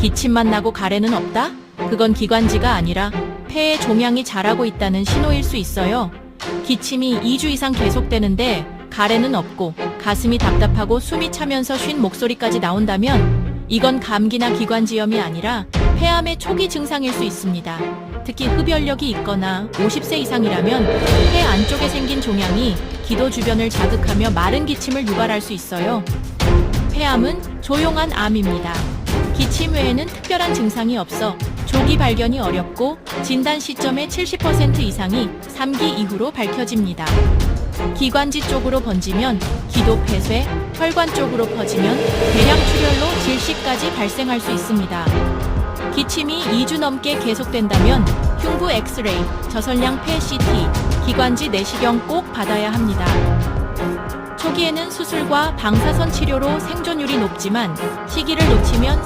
기침만 나고 가래는 없다? 그건 기관지가 아니라 폐에 종양이 자라고 있다는 신호일 수 있어요. 기침이 2주 이상 계속되는데 가래는 없고 가슴이 답답하고 숨이 차면서 쉰 목소리까지 나온다면 이건 감기나 기관지염이 아니라 폐암의 초기 증상일 수 있습니다. 특히 흡연력이 있거나 50세 이상이라면 폐 안쪽에 생긴 종양이 기도 주변을 자극하며 마른 기침을 유발할 수 있어요. 폐암은 조용한 암입니다. 기침 외에는 특별한 증상이 없어 조기 발견이 어렵고 진단 시점의 70% 이상이 3기 이후로 밝혀집니다. 기관지 쪽으로 번지면 기도 폐쇄, 혈관 쪽으로 퍼지면 대량 출혈로 질식까지 발생할 수 있습니다. 기침이 2주 넘게 계속된다면 흉부 엑스레이, 저선량 폐 CT, 기관지 내시경 꼭 받아야 합니다. 초기에는 수술과 방사선 치료로 생존율이 높지만 시기를 놓치면